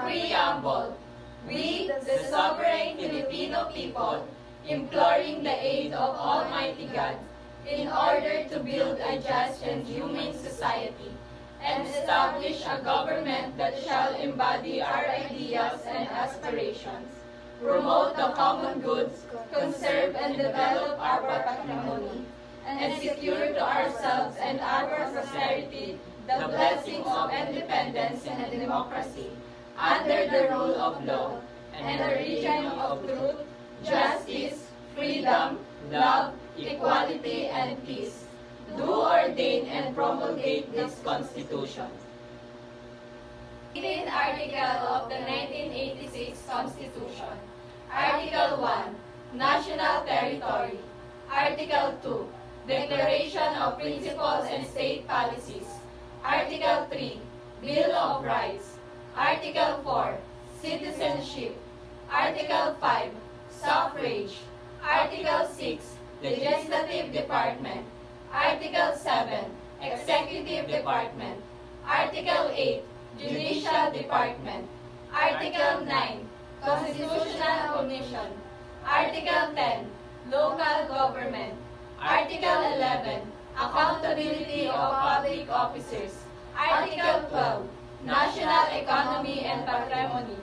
Preamble. We, the sovereign Filipino people, imploring the aid of Almighty God, in order to build a just and humane society, and establish a government that shall embody our ideals and aspirations, promote the common goods, conserve and develop our patrimony, and secure to ourselves and our posterity the blessings of independence and democracy, under the rule of law, and the region of truth, justice, freedom, love, equality, and peace. Do ordain and promulgate this Constitution. 18th Article of the 1986 Constitution. Article 1. National Territory. Article 2. Declaration of Principles and State Policies. Article 3. Bill of Rights. Article 4. Citizenship. Article 5. Suffrage. Article 6. Legislative Department. Article 7. Executive Department. Article 8. Judicial Department. Article 9. Constitutional Commission. Article 10. Local Government. Article 11. Accountability of Public Officers. Article 12. National Economy and Patrimony.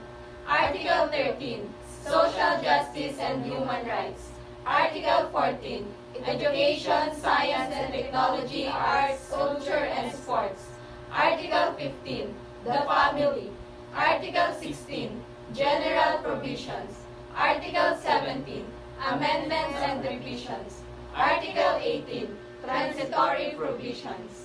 Article 13. Social Justice and Human Rights. Article 14. Education, Science and Technology, Arts, Culture and Sports. Article 15. The Family. Article 16. General Provisions. Article 17. Amendments and Revisions. Article 18. Transitory Provisions.